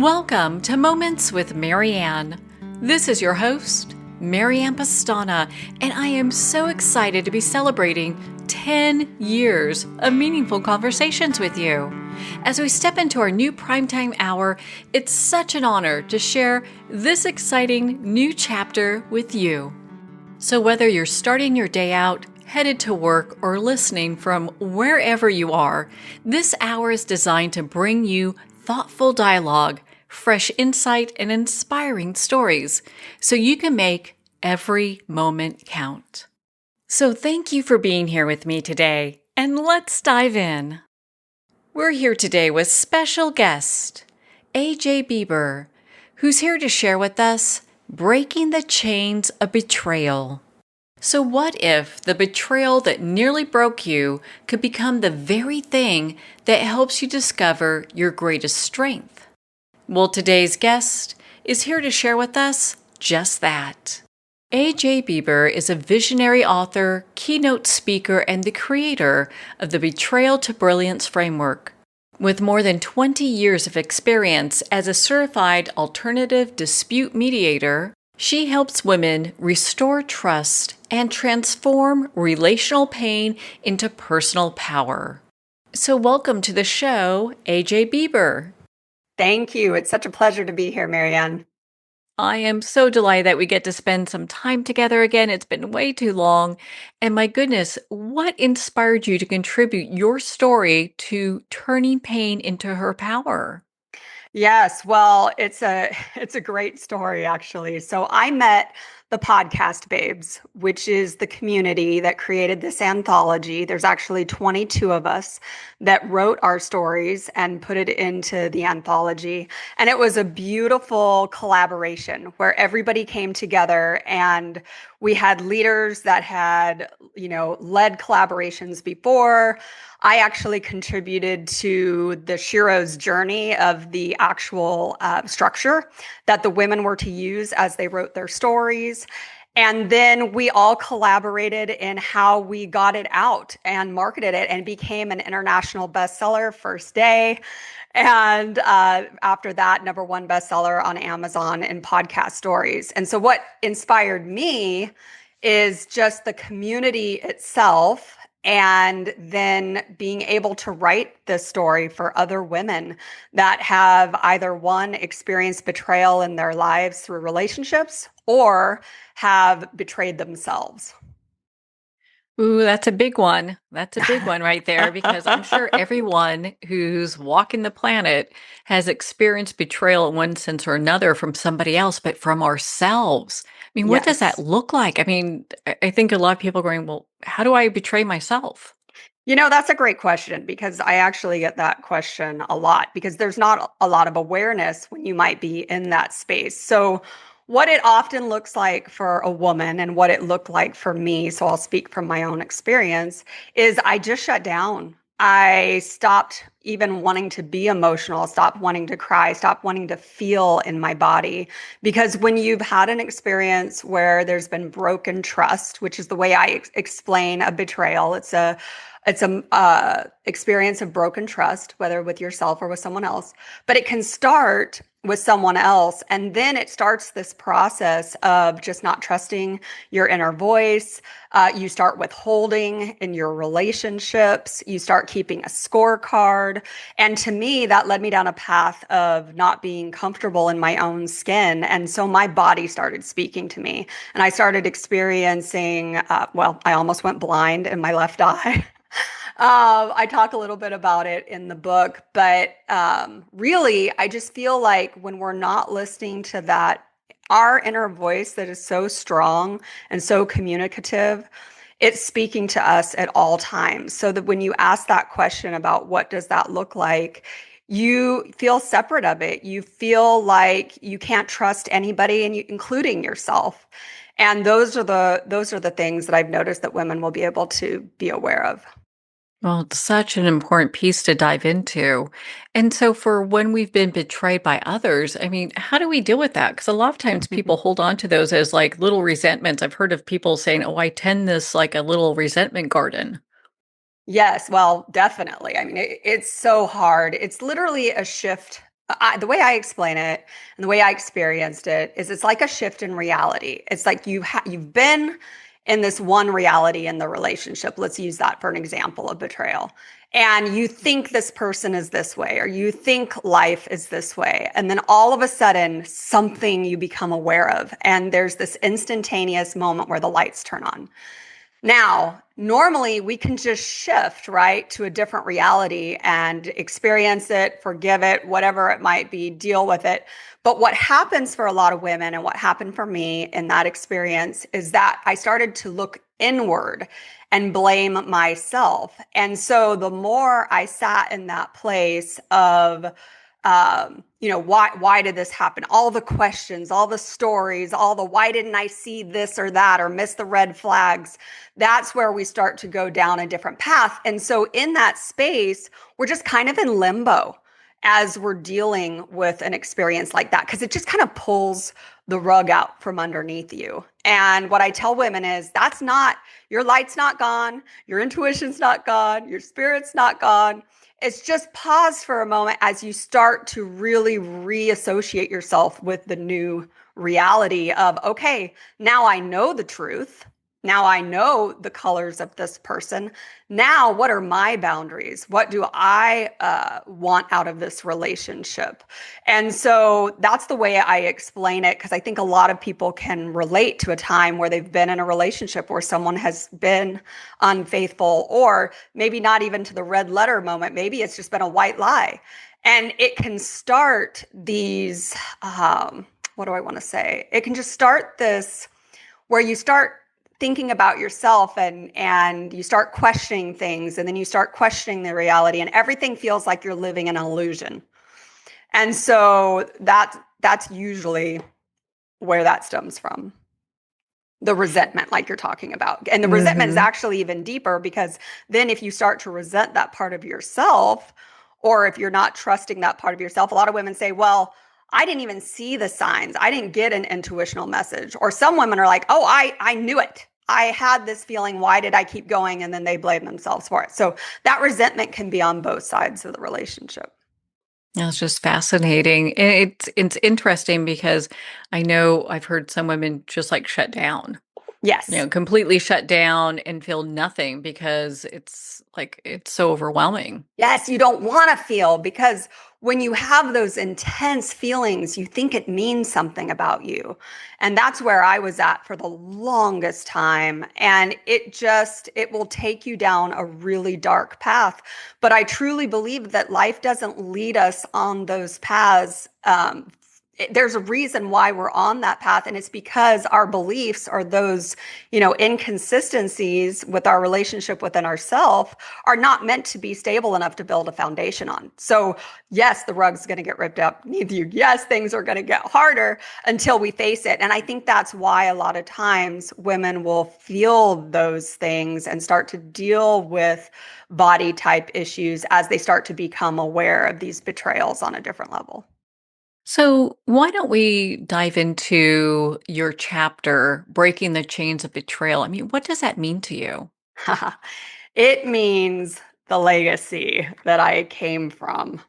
Welcome to Moments with Marianne. This is your host, Marianne Pastana, and I am so excited to be celebrating 10 years of meaningful conversations with you. As we step into our new primetime hour, it's such an honor to share this exciting new chapter with you. So whether you're starting your day out, headed to work, or listening from wherever you are, this hour is designed to bring you thoughtful dialogue, fresh insight, and inspiring stories so you can make every moment count. So thank you for being here with me today, and let's dive in. We're here today with special guest, Beaber, who's here to share with us Breaking the Chains of Betrayal. So what if the betrayal that nearly broke you could become the very thing that helps you discover your greatest strength? Well, today's guest is here to share with us just that. Beaber is a visionary author, keynote speaker, and the creator of the Betrayal to Brilliance framework. With more than 20 years of experience as a certified alternative dispute mediator, she helps women restore trust and transform relational pain into personal power. So welcome to the show, Beaber. Thank you. It's such a pleasure to be here, Marianne. I am so delighted that we get to spend some time together again. It's been way too long. And my goodness, what inspired you to contribute your story to turning pain into her power? Yes, well, it's a great story actually. So I met the podcast Babes, which is the community that created this anthology. There's actually 22 of us that wrote our stories and put it into the anthology. And it was a beautiful collaboration where everybody came together and we had leaders that had, led collaborations before. I actually contributed to the Shiro's journey of the actual structure that the women were to use as they wrote their stories. And then we all collaborated in how we got it out and marketed it and became an international bestseller first day. And after that, #1 bestseller on Amazon in podcast stories. And so what inspired me is just the community itself and then being able to write this story for other women that have either one experienced betrayal in their lives through relationships or have betrayed themselves. Ooh, that's a big one. That's a big one right there because I'm sure everyone who's walking the planet has experienced betrayal in one sense or another from somebody else, but from ourselves. I mean, what does that Yes. look like? I mean, I think a lot of people are going, well, how do I betray myself? That's a great question because I actually get that question a lot because there's not a lot of awareness when you might be in that space. So, what it often looks like for a woman and what it looked like for me, so I'll speak from my own experience, is I just shut down. I stopped even wanting to be emotional, stopped wanting to cry, stopped wanting to feel in my body. Because when you've had an experience where there's been broken trust, which is the way I explain a betrayal, it's a experience of broken trust, whether with yourself or with someone else, but it can start with someone else. And then it starts this process of just not trusting your inner voice. You start withholding in your relationships. You start keeping a scorecard. And to me, that led me down a path of not being comfortable in my own skin. And so my body started speaking to me. And I started experiencing, I almost went blind in my left eye. I talk a little bit about it in the book, but really, I just feel like when we're not listening to that, our inner voice that is so strong and so communicative, it's speaking to us at all times. So that when you ask that question about what does that look like, you feel separate of it. You feel like you can't trust anybody, and including yourself. And those are the things that I've noticed that women will be able to be aware of. Well, it's such an important piece to dive into. And so, for when we've been betrayed by others, I mean, how do we deal with that? Because a lot of times people hold on to those as like little resentments. I've heard of people saying, oh, I tend this like a little resentment garden. Yes, well, definitely. I mean, it's so hard. It's literally a shift The way I explain it and the way I experienced it is it's like a shift in reality. It's like you've been in this one reality in the relationship. Let's use that for an example of betrayal. And you think this person is this way, or you think life is this way. And then all of a sudden, something you become aware of. And there's this instantaneous moment where the lights turn on. Now, normally we can just shift, right, to a different reality and experience it, forgive it, whatever it might be, deal with it. But what happens for a lot of women and what happened for me in that experience is that I started to look inward and blame myself. And so the more I sat in that place of, why did this happen? All the questions, all the stories, all the why didn't I see this or that or miss the red flags? That's where we start to go down a different path. And so in that space, we're just kind of in limbo as we're dealing with an experience like that because it just kind of pulls the rug out from underneath you. And what I tell women is that's not your light's not gone, your intuition's not gone, your spirit's not gone. It's just pause for a moment as you start to really reassociate yourself with the new reality of, okay, now I know the truth. Now I know the colors of this person. Now, what are my boundaries? What do I want out of this relationship? And so that's the way I explain it because I think a lot of people can relate to a time where they've been in a relationship where someone has been unfaithful, or maybe not even to the red letter moment. Maybe it's just been a white lie. And it can start these, what do I want to say? It can just start this where you start thinking about yourself and you start questioning things, and then you start questioning the reality, and everything feels like you're living in an illusion. And so that's usually where that stems from, the resentment like you're talking about. And the resentment is Hmm. actually even deeper because then if you start to resent that part of yourself, or if you're not trusting that part of yourself, a lot of women say, well, I didn't even see the signs, I didn't get an intuitional message. Or some women are like, oh, I knew it, I had this feeling, why did I keep going? And then they blame themselves for it. So that resentment can be on both sides of the relationship. That's just fascinating. And it's interesting because I know I've heard some women just like shut down, Yes. completely shut down and feel nothing because it's like it's so overwhelming. Yes, you don't want to feel because when you have those intense feelings, you think it means something about you. And that's where I was at for the longest time. And it will take you down a really dark path. But I truly believe that life doesn't lead us on those paths. There's a reason why we're on that path, and it's because our beliefs are those, inconsistencies with our relationship within ourselves are not meant to be stable enough to build a foundation on. So, yes, the rug's going to get ripped up beneath you. Yes, things are going to get harder until we face it. And I think that's why a lot of times women will feel those things and start to deal with body type issues as they start to become aware of these betrayals on a different level. So, why don't we dive into your chapter, Breaking the Chains of Betrayal? I mean, what does that mean to you? It means the legacy that I came from.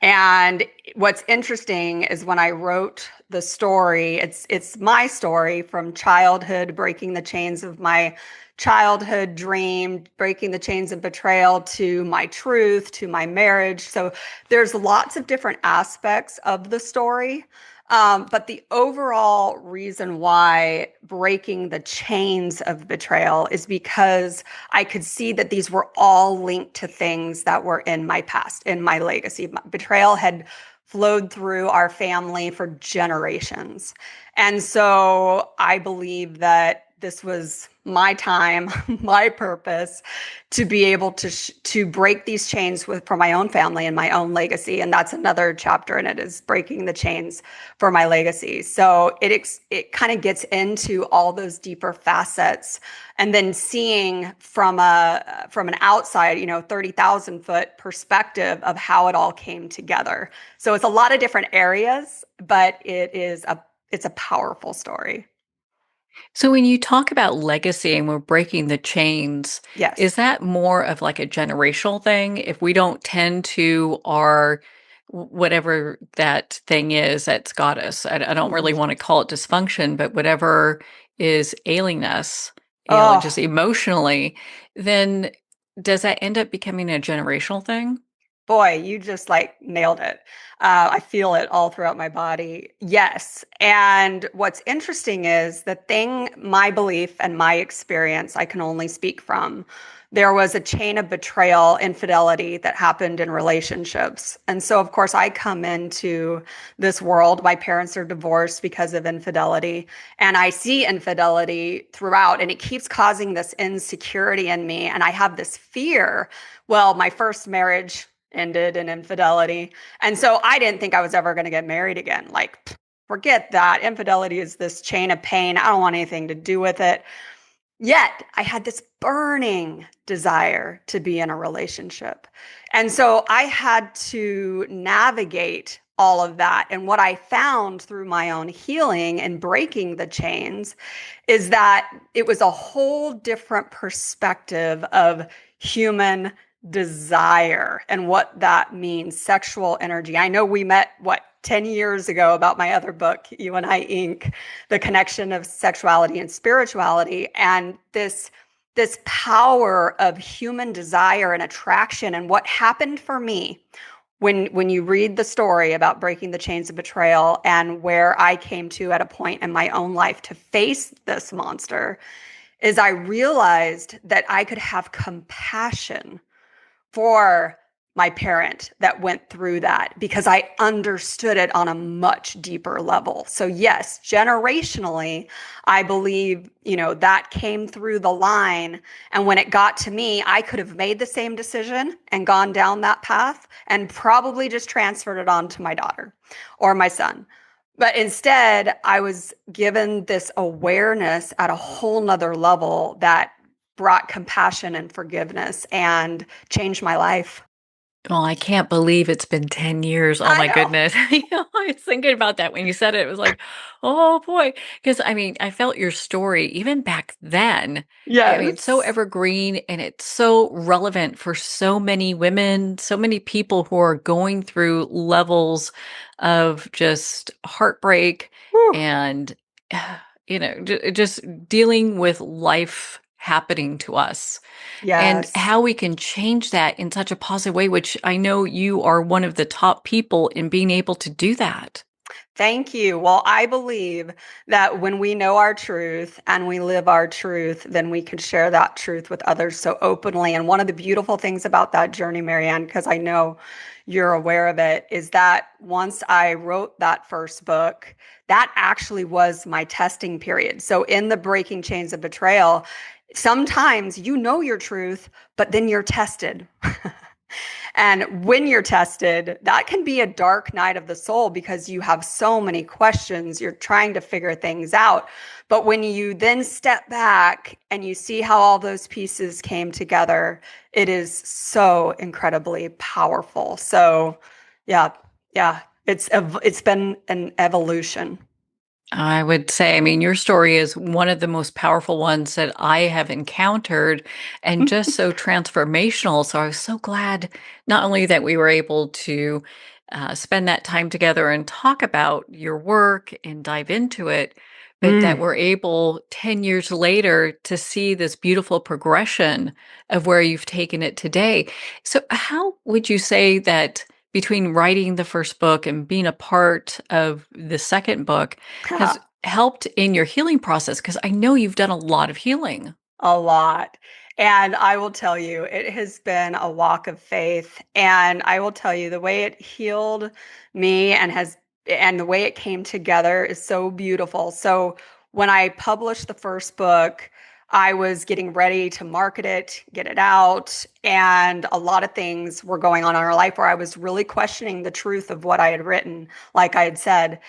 And what's interesting is when I wrote the story, it's my story from childhood, breaking the chains of my childhood dream, breaking the chains of betrayal, to my truth, to my marriage. So there's lots of different aspects of the story. But the overall reason why breaking the chains of betrayal is because I could see that these were all linked to things that were in my past, in my legacy. Betrayal had flowed through our family for generations. And so I believe that this was my time, my purpose to be able to break these chains for my own family and my own legacy. And that's another chapter in it, is breaking the chains for my legacy. So it kind of gets into all those deeper facets, and then seeing from an outside, 30,000 foot perspective of how it all came together. So it's a lot of different areas, but it's a powerful story. So, when you talk about legacy and we're breaking the chains, Yes. is that more of like a generational thing? If we don't tend to our whatever that thing is that's got us. I don't Mhm. really want to call it dysfunction, but whatever is ailing us, and Oh, just emotionally, then does that end up becoming a generational thing? boy, you just like nailed it. I feel it all throughout my body. Yes. And what's interesting is the thing, my belief and my experience, I can only speak from. There was a chain of betrayal, infidelity that happened in relationships. And so, of course, I come into this world. My parents are divorced because of infidelity. And I see infidelity throughout, and it keeps causing this insecurity in me. And I have this fear. Well, my first marriage ended in infidelity. And so I didn't think I was ever going to get married again. Like, forget that. Infidelity is this chain of pain. I don't want anything to do with it. Yet I had this burning desire to be in a relationship. And so I had to navigate all of that. And what I found through my own healing and breaking the chains is that it was a whole different perspective of human desire and what that means, sexual energy. I know we met, what, 10 years ago about my other book, You and I Inc., the connection of sexuality and spirituality, and this power of human desire and attraction. And what happened for me when you read the story about breaking the chains of betrayal and where I came to at a point in my own life to face this monster is I realized that I could have compassion for my parent that went through that because I understood it on a much deeper level. So yes, generationally, I believe, that came through the line. And when it got to me, I could have made the same decision and gone down that path and probably just transferred it on to my daughter or my son. But instead, I was given this awareness at a whole nother level that brought compassion and forgiveness and changed my life. Well, I can't believe it's been 10 years. Oh I my know. goodness. I was thinking about that when you said it. It was like, oh boy. Because I mean, I felt your story even back then. I mean, it's so Yes. evergreen and it's so relevant for so many women, so many people who are going through levels of just heartbreak Whew. and, just dealing with life happening to us and Yes. how we can change that in such a positive way, which I know you are one of the top people in being able to do that. Thank you. Well, I believe that when we know our truth and we live our truth, then we can share that truth with others so openly. And one of the beautiful things about that journey, Marianne, because I know you're aware of it, is that once I wrote that first book, that actually was my testing period. So in the Breaking Chains of Betrayal, sometimes you know your truth, but then you're tested. And when you're tested, that can be a dark night of the soul because you have so many questions. You're trying to figure things out. But when you then step back and you see how all those pieces came together, it is so incredibly powerful. So, yeah, yeah, it's been an evolution. I would say, I mean, your story is one of the most powerful ones that I have encountered and just so transformational. So I was so glad not only that we were able to spend that time together and talk about your work and dive into it, but that Mm. we're able 10 years later to see this beautiful progression of where you've taken it today. So, how would you say that between writing the first book and being a part of the second book has helped in your healing process? Because I know you've done a lot of healing. A lot. And I will tell you, it has been a walk of faith. And I will tell you, the way it healed me and the way it came together is so beautiful. So when I published the first book, I was getting ready to market it, get it out, and a lot of things were going on in our life where I was really questioning the truth of what I had written, like I had said.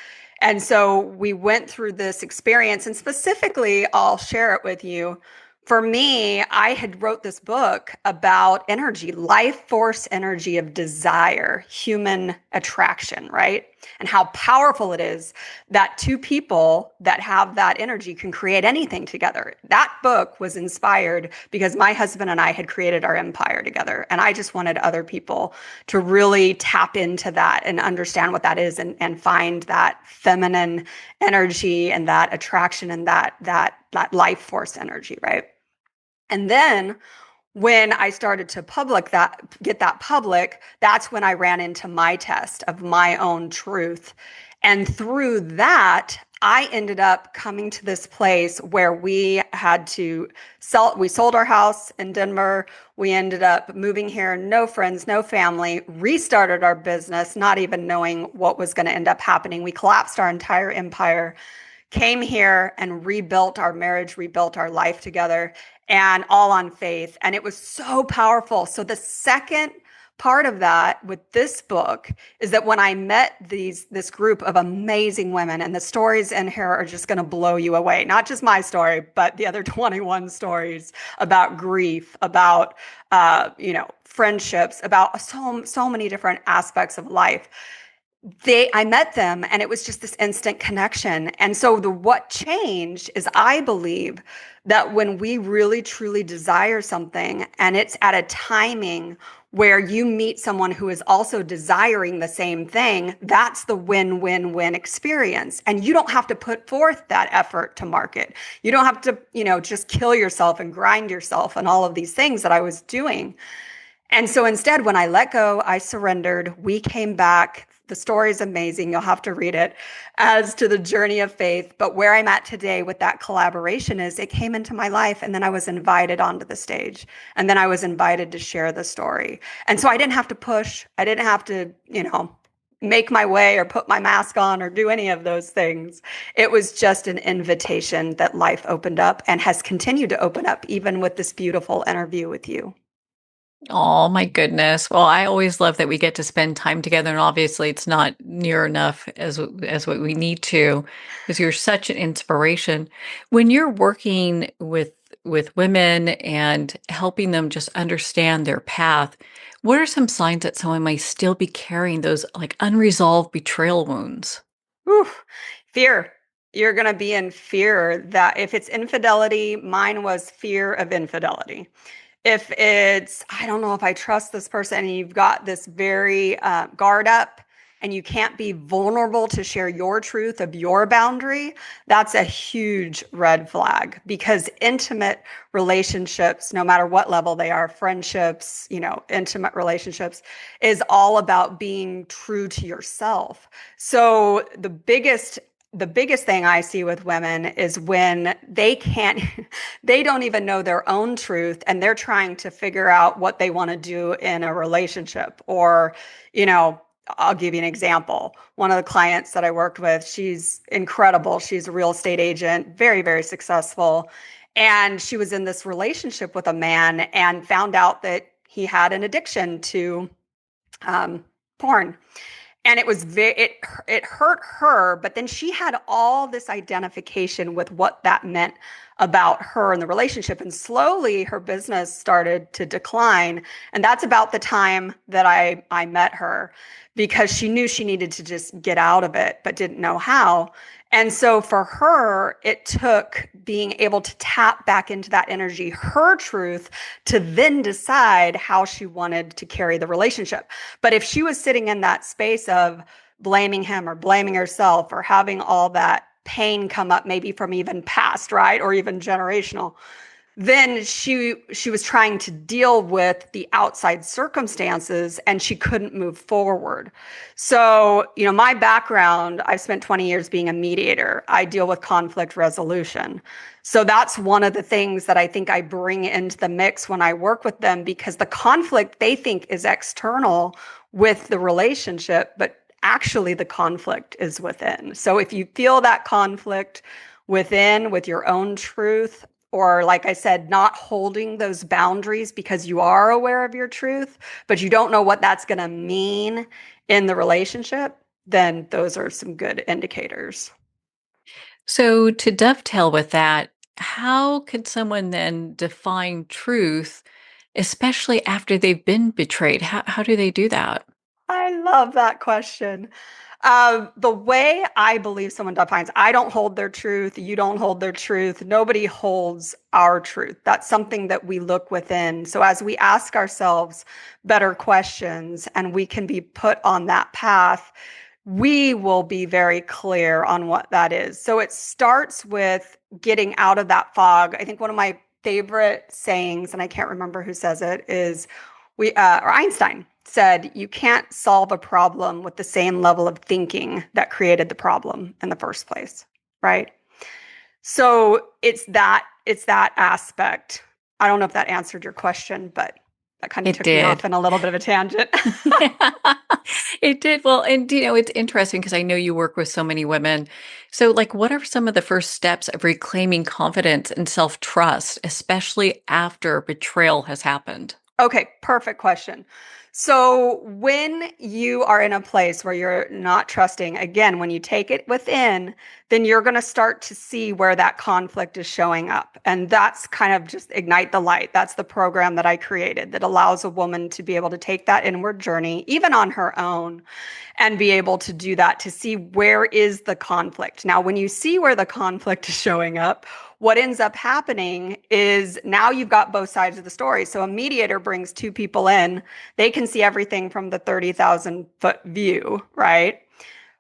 And so we went through this experience, and specifically, I'll share it with you. For me, I had wrote this book about energy, life force energy of desire, human attraction, right? and how powerful it is that two people that have that energy can create anything together. That book was inspired because my husband and I had created our empire together. And I just wanted other people to really tap into that and understand what that is, and find that feminine energy and that attraction and that life force energy, right? And then when I started to get that public, that's when I ran into my test of my own truth. And through that, I ended up coming to this place where we had to we sold our house in Denver. We ended up moving here, no friends, no family, restarted our business, not even knowing what was going to end up happening. We collapsed our entire empire, came here and rebuilt our marriage, rebuilt our life together, and all on faith. And it was so powerful. So the second part of that with this book is that when I met this group of amazing women, and the stories in here are just going to blow you away. Not just my story, but the other 21 stories about grief, about friendships, about so many different aspects of life. I met them, and it was just this instant connection. And so what changed is, I believe that when we really truly desire something, and it's at a timing where you meet someone who is also desiring the same thing, that's the win-win-win experience. And you don't have to put forth that effort to market. You don't have to, just kill yourself and grind yourself and all of these things that I was doing. And so instead, when I let go, I surrendered. We came back. The story is amazing. You'll have to read it as to the journey of faith. But where I'm at today with that collaboration is, it came into my life, and then I was invited onto the stage, and then I was invited to share the story. And so I didn't have to push. I didn't have to, make my way or put my mask on or do any of those things. It was just an invitation that life opened up, and has continued to open up even with this beautiful interview with you. Oh my goodness. Well, I always love that we get to spend time together, and obviously it's not near enough as what we need to, because you're such an inspiration. When you're working with women and helping them just understand their path, what are some signs that someone might still be carrying those like unresolved betrayal wounds? Whew. Fear. You're going to be in fear that if it's infidelity, mine was fear of infidelity. If it's, I don't know if I trust this person, and you've got this very guard up, and you can't be vulnerable to share your truth of your boundary, that's a huge red flag, because intimate relationships, no matter what level they are, friendships, intimate relationships, is all about being true to yourself. So the biggest thing I see with women is when they can't, they don't even know their own truth, and they're trying to figure out what they want to do in a relationship. Or, I'll give you an example. One of the clients that I worked with, she's incredible. She's a real estate agent, very, very successful. And she was in this relationship with a man, and found out that he had an addiction to porn. And it hurt her, but then she had all this identification with what that meant about her and the relationship, and slowly her business started to decline. And that's about the time that I met her, because she knew she needed to just get out of it, but didn't know how. And so for her, it took being able to tap back into that energy, her truth, to then decide how she wanted to carry the relationship. But if she was sitting in that space of blaming him or blaming herself, or having all that pain come up, maybe from even past, right? Or even generational, then she was trying to deal with the outside circumstances, and she couldn't move forward. So, my background, I've spent 20 years being a mediator. I deal with conflict resolution. So that's one of the things that I think I bring into the mix when I work with them, because the conflict they think is external with the relationship, but actually the conflict is within. So if you feel that conflict within with your own truth, or like I said, not holding those boundaries because you are aware of your truth, but you don't know what that's going to mean in the relationship, then those are some good indicators. So, to dovetail with that, how could someone then define truth, especially after they've been betrayed? How do they do that? love that question. The way I believe someone defines, I don't hold their truth. You don't hold their truth. Nobody holds our truth. That's something that we look within. So as we ask ourselves better questions and we can be put on that path, we will be very clear on what that is. So it starts with getting out of that fog. I think one of my favorite sayings, and I can't remember who says it, is or Einstein said, you can't solve a problem with the same level of thinking that created the problem in the first place, right? So it's that aspect. I don't know if that answered your question, but that kind of It took me off did. in a little bit of a tangent. Yeah, it did. Well, and it's interesting because I know you work with so many women. So, like, what are some of the first steps of reclaiming confidence and self-trust, especially after betrayal has happened? Okay, perfect question. So, when you are in a place where you're not trusting, again, when you take it within, then you're going to start to see where that conflict is showing up. And that's kind of just ignite the light. That's the program that I created that allows a woman to be able to take that inward journey, even on her own, and be able to do that to see where is the conflict. Now, when you see where the conflict is showing up, what ends up happening is now you've got both sides of the story. So a mediator brings two people in, they can see everything from the 30,000-foot view, right?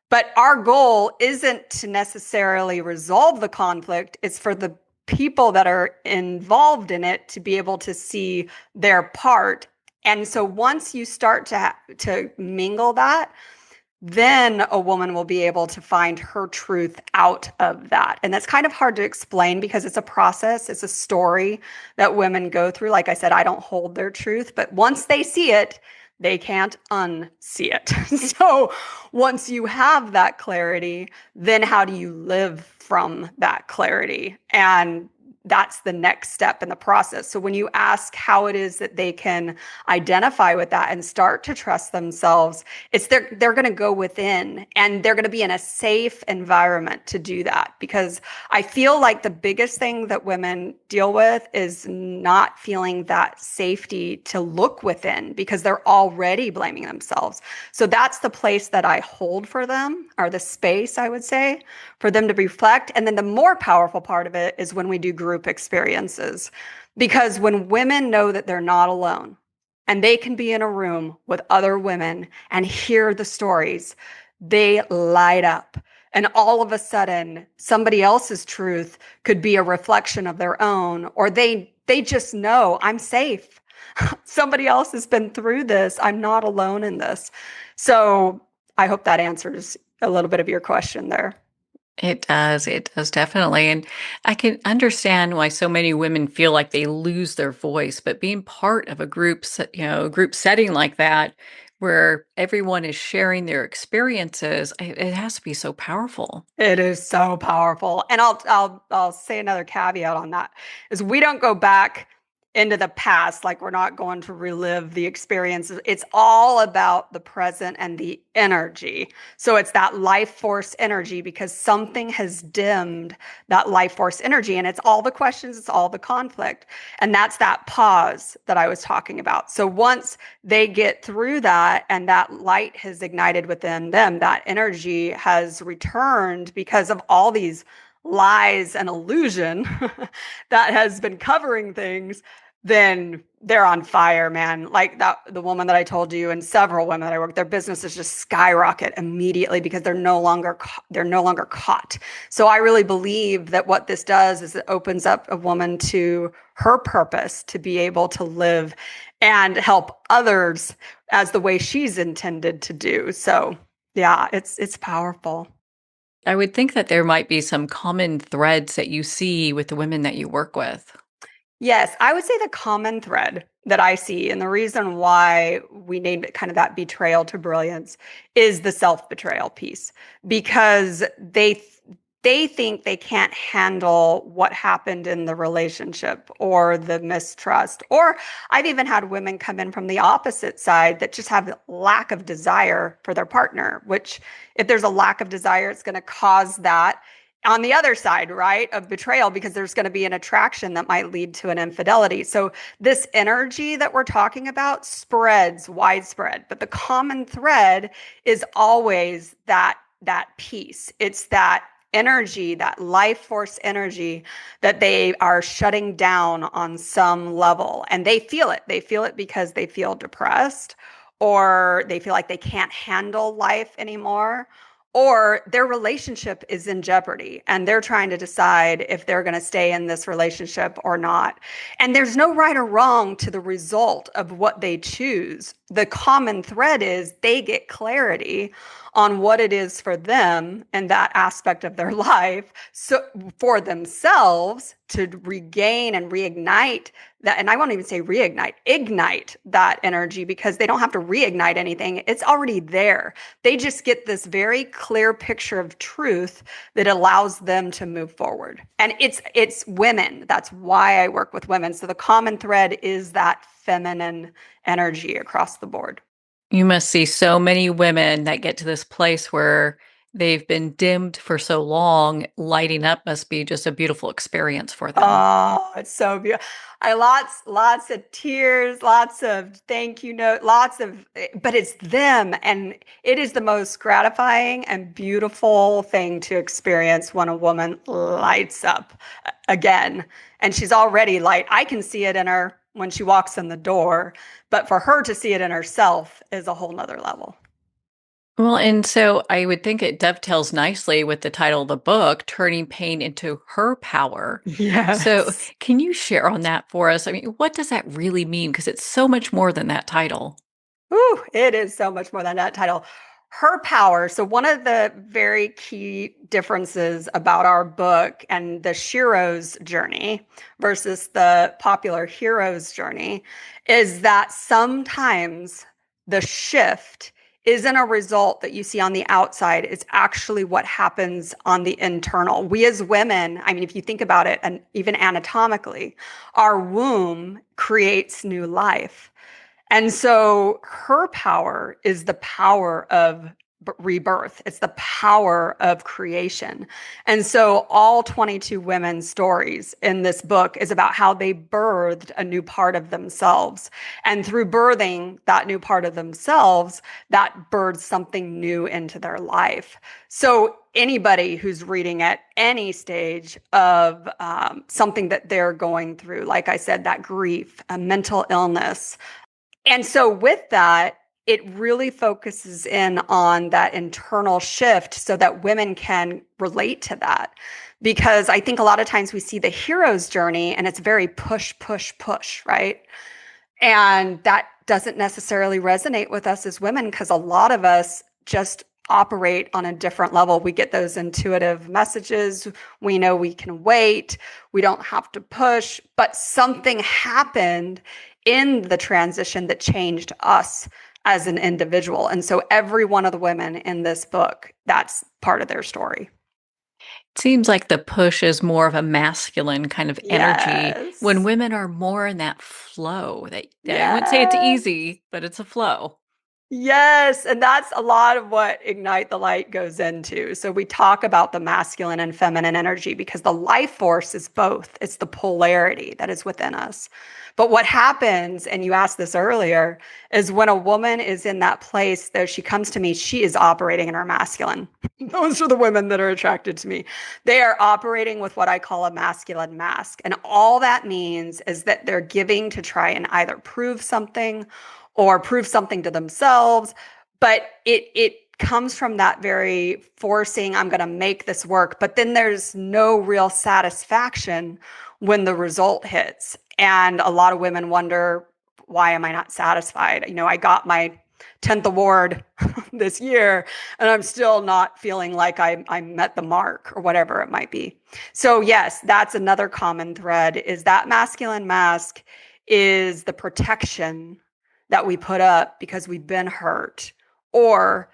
But our goal isn't to necessarily resolve the conflict, it's for the people that are involved in it to be able to see their part. And so once you start to mingle that, then a woman will be able to find her truth out of that. And that's kind of hard to explain because it's a process, it's a story that women go through. Like I said, I don't hold their truth, but once they see it, they can't unsee it. So once you have that clarity, then how do you live from that clarity? And that's the next step in the process. So when you ask how it is that they can identify with that and start to trust themselves, it's they're going to go within and they're going to be in a safe environment to do that, because I feel like the biggest thing that women deal with is not feeling that safety to look within because they're already blaming themselves. So that's the place that I hold for them, or the space, I would say, for them to reflect. And then the more powerful part of it is when we do group experiences, because when women know that they're not alone, and they can be in a room with other women and hear the stories, they light up. And all of a sudden, somebody else's truth could be a reflection of their own, or they just know I'm safe. Somebody else has been through this. I'm not alone in this. So I hope that answers a little bit of your question there. It does. It does definitely. And I can understand why so many women feel like they lose their voice, but being part of a group setting like that, where everyone is sharing their experiences, it has to be so powerful. It is so powerful. And I'll say another caveat on that is we don't go back into the past, like we're not going to relive the experiences. It's all about the present and the energy. So it's that life force energy, because something has dimmed that life force energy, and it's all the questions, it's all the conflict. And that's that pause that I was talking about. So once they get through that and that light has ignited within them, that energy has returned because of all these lies and illusion that has been covering things, then they're on fire, man. Like that, the woman that I told you, and several women that I work, their businesses just skyrocket immediately because they're no longer caught. So I really believe that what this does is it opens up a woman to her purpose to be able to live and help others as the way she's intended to do. So yeah, it's powerful. I would think that there might be some common threads that you see with the women that you work with. Yes, I would say the common thread that I see, and the reason why we named it kind of that betrayal to brilliance, is the self-betrayal piece, because they think they can't handle what happened in the relationship or the mistrust. Or I've even had women come in from the opposite side that just have lack of desire for their partner, which if there's a lack of desire, it's going to cause that. on the other side, right, of betrayal, because there's going to be an attraction that might lead to an infidelity. So this energy that we're talking about spreads widespread, but the common thread is always that piece. It's that energy, that life force energy that they are shutting down on some level. And they feel it. They feel it because they feel depressed or they feel like they can't handle life anymore or their relationship is in jeopardy and they're trying to decide if they're going to stay in this relationship or not. And there's no right or wrong to the result of what they choose. The common thread is they get clarity on what it is for them and that aspect of their life so for themselves to regain and reignite that. And I won't even say reignite, ignite that energy, because they don't have to reignite anything. It's already there. They just get this very clear picture of truth that allows them to move forward. And it's women. That's why I work with women. So the common thread is that feminine energy across the board. You must see so many women that get to this place where they've been dimmed for so long. Lighting up must be just a beautiful experience for them. Oh, it's so beautiful. I lots of tears, lots of thank you note, lots of but it's them and it is the most gratifying and beautiful thing to experience when a woman lights up again. And she's already light. I can see it in her when she walks in the door, but for her to see it in herself is a whole nother level. Well, and so I would think it dovetails nicely with the title of the book, Turning Pain into Her Power. So, Yes. can you share on that for us? I mean, what does that really mean? Because it's so much more than that title. Ooh, it is so much more than that title. Her power. So, one of the very key differences about our book and the Shiro's journey versus the popular hero's journey is that sometimes the shift isn't a result that you see on the outside. It's actually what happens on the internal. We as women, I mean, if you think about it, and even anatomically, our womb creates new life. And so her power is the power of rebirth. It's the power of creation. And so all 22 women's stories in this book is about how they birthed a new part of themselves. And through birthing that new part of themselves, that birthed something new into their life. So anybody who's reading at any stage of something that they're going through, like I said, that grief, a mental illness, and so with that, it really focuses in on that internal shift so that women can relate to that. Because I think a lot of times we see the hero's journey and it's very push, push, push, right? And that doesn't necessarily resonate with us as women because a lot of us just operate on a different level. We get those intuitive messages. We know we can wait. We don't have to push, but something happened in the transition that changed us as an individual. And so every one of the women in this book, that's part of their story. It seems like the push is more of a masculine kind of energy when Yes. women are more in that flow. I wouldn't say it's Yes. easy, but it's a flow. Yes, and that's a lot of what Ignite the Light goes into. So we talk about the masculine and feminine energy because the life force is both. It's the polarity that is within us. But what happens, and you asked this earlier, is when a woman is in that place, though she comes to me, she is operating in her masculine. Those are the women that are attracted to me. They are operating with what I call a masculine mask. And all that means is that they're giving to try and either prove something or prove something to themselves. But it comes from that very forcing, I'm going to make this work. But then there's no real satisfaction when the result hits. And a lot of women wonder, why am I not satisfied? You know, I got my 10th award this year and I'm still not feeling like I met the mark or whatever it might be. So yes, that's another common thread is that masculine mask is the protection that we put up because we've been hurt or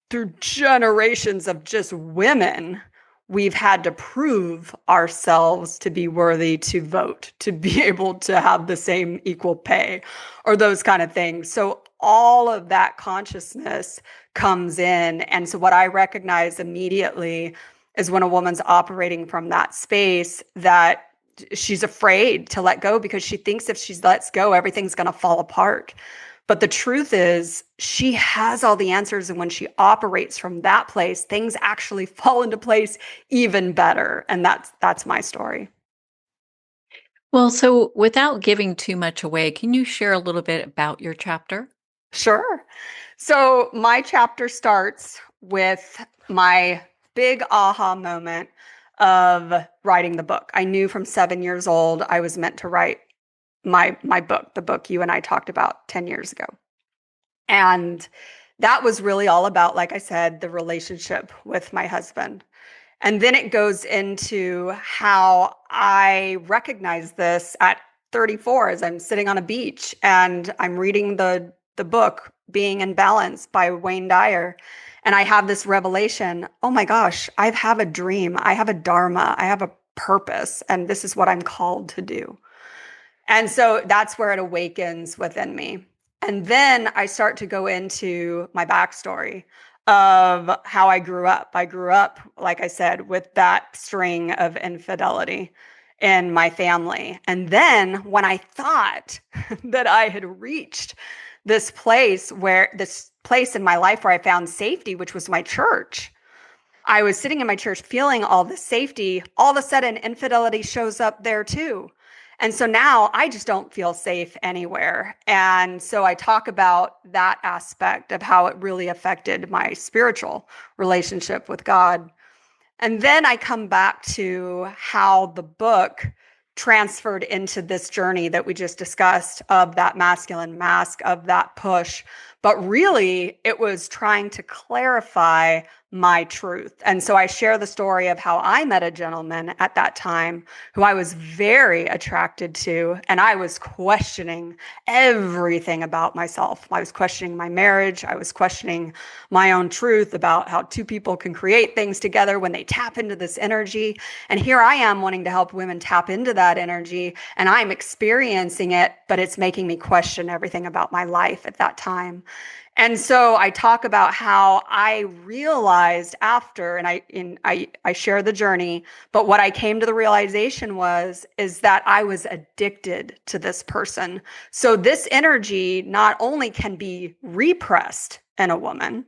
through generations of just women, we've had to prove ourselves to be worthy to vote, to be able to have the same equal pay or those kind of things. So all of that consciousness comes in. And so what I recognize immediately is when a woman's operating from that space that she's afraid to let go because she thinks if she lets go, everything's going to fall apart. But the truth is, she has all the answers. And when she operates from that place, things actually fall into place even better. And that's my story. Well, so without giving too much away, can you share a little bit about your chapter? Sure. So my chapter starts with my big aha moment of writing the book. I knew from 7 years old I was meant to write my book, the book you and I talked about 10 years ago. And that was really all about, like I said, the relationship with my husband. And then it goes into how I recognize this at 34 as I'm sitting on a beach and I'm reading the book Being in Balance by Wayne Dyer. And I have this revelation, oh my gosh, I have a dream. I have a dharma. I have a purpose. And this is what I'm called to do. And so that's where it awakens within me. And then I start to go into my backstory of how I grew up. I grew up, like I said, with that string of infidelity in my family. And then when I thought that I had reached this place in my life where I found safety, which was my church, I was sitting in my church feeling all this safety. All of a sudden, infidelity shows up there too. And so now I just don't feel safe anywhere. And so I talk about that aspect of how it really affected my spiritual relationship with God. And then I come back to how the book transferred into this journey that we just discussed of that masculine mask, of that push. But really, it was trying to clarify my truth. And so I share the story of how I met a gentleman at that time who I was very attracted to, and I was questioning everything about myself. I was questioning my marriage. I was questioning my own truth about how two people can create things together when they tap into this energy. And here I am wanting to help women tap into that energy, and I'm experiencing it, but it's making me question everything about my life at that time. And so I talk about how I realized after, and I share the journey, but what I came to the realization is that I was addicted to this person. So this energy not only can be repressed in a woman,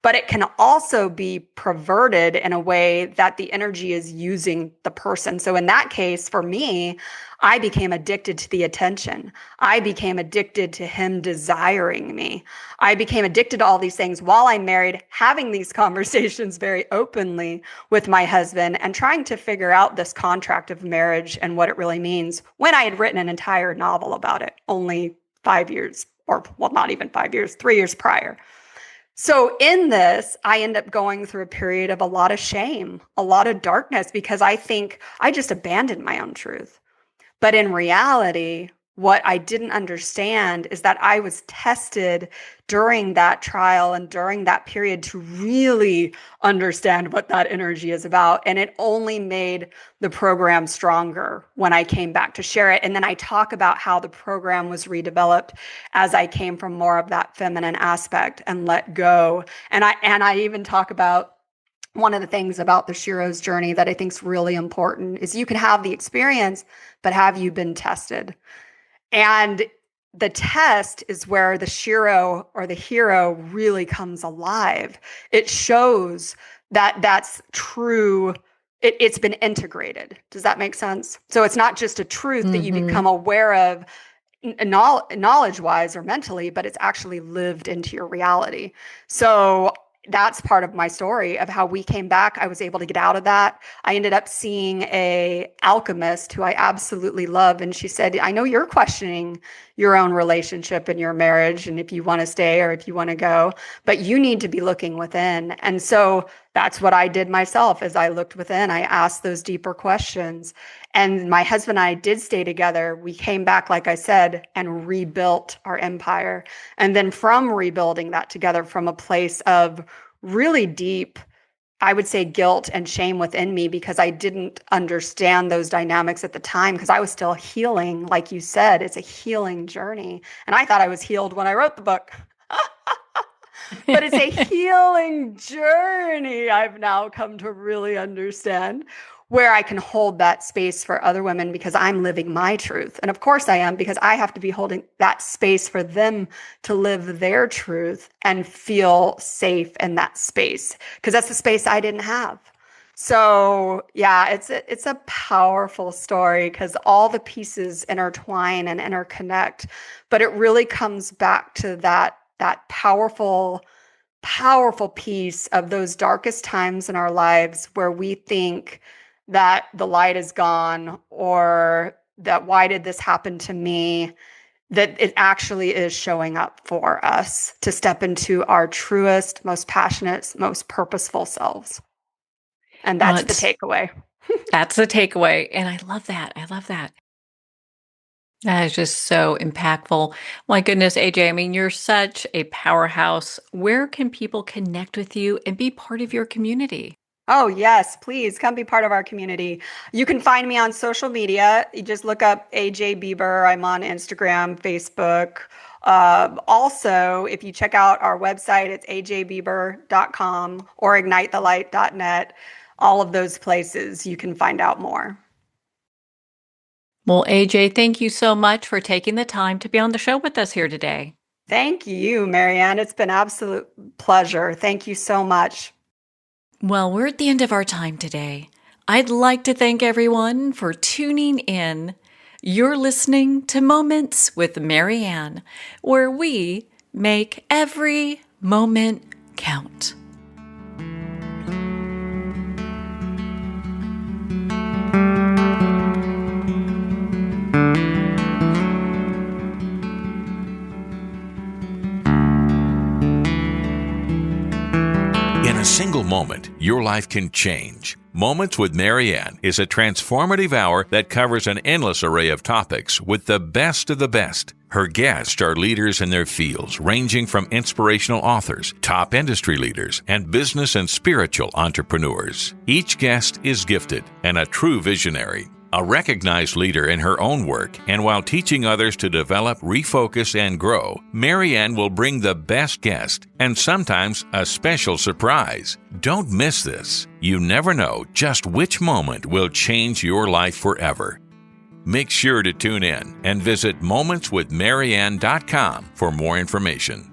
but it can also be perverted in a way that the energy is using the person. So in that case, for me, I became addicted to the attention. I became addicted to him desiring me. I became addicted to all these things while I'm married, having these conversations very openly with my husband and trying to figure out this contract of marriage and what it really means when I had written an entire novel about it only 5 years, or well, not even 5 years, 3 years prior. So in this, I end up going through a period of a lot of shame, a lot of darkness, because I think I just abandoned my own truth. But in reality, what I didn't understand is that I was tested during that trial and during that period to really understand what that energy is about. And it only made the program stronger when I came back to share it. And then I talk about how the program was redeveloped as I came from more of that feminine aspect and let go. And I even talk about one of the things about the Shiro's journey that I think is really important is you can have the experience, but have you been tested? And the test is where the Shiro or the hero really comes alive. It shows that that's true. It's been integrated. Does that make sense? So it's not just a truth that you Mm-hmm. become aware of knowledge wise or mentally, but it's actually lived into your reality. So that's part of my story of how we came back. I was able to get out of that. I ended up seeing a alchemist who I absolutely love. And she said, I know you're questioning your own relationship and your marriage and if you want to stay or if you want to go, but you need to be looking within. And so that's what I did myself as I looked within. I asked those deeper questions. And my husband and I did stay together. We came back, like I said, and rebuilt our empire. And then from rebuilding that together from a place of really deep, I would say, guilt and shame within me because I didn't understand those dynamics at the time because I was still healing. Like you said, it's a healing journey. And I thought I was healed when I wrote the book. but it's a healing journey I've now come to really understand, where I can hold that space for other women because I'm living my truth. And of course I am, because I have to be holding that space for them to live their truth and feel safe in that space, because that's the space I didn't have. So yeah, it's a powerful story because all the pieces intertwine and interconnect, but it really comes back to that powerful piece of those darkest times in our lives where we think that the light is gone, or that why did this happen to me, that it actually is showing up for us to step into our truest, most passionate, most purposeful selves. And Well, that's the it's takeaway. that's the takeaway, and I love that. I love that. That is just so impactful. My goodness, AJ, I mean, you're such a powerhouse. Where can people connect with you and be part of your community? Oh, yes, please come be part of our community. You can find me on social media. You just look up AJ Beaber. I'm on Instagram, Facebook. Also, if you check out our website, it's ajbeaber.com or ignitethelight.net. All of those places you can find out more. Well, AJ, thank you so much for taking the time to be on the show with us here today. Thank you, Marianne. It's been absolute pleasure. Thank you so much. Well, we're at the end of our time today. I'd like to thank everyone for tuning in. You're listening to Moments with Marianne, where we make every moment count. In a single moment, your life can change. Moments with Marianne is a transformative hour that covers an endless array of topics with the best of the best. Her guests are leaders in their fields, ranging from inspirational authors, top industry leaders, and business and spiritual entrepreneurs. Each guest is gifted and a true visionary, a recognized leader in her own work, and while teaching others to develop, refocus, and grow, Marianne will bring the best guest and sometimes a special surprise. Don't miss this. You never know just which moment will change your life forever. Make sure to tune in and visit momentswithmarianne.com for more information.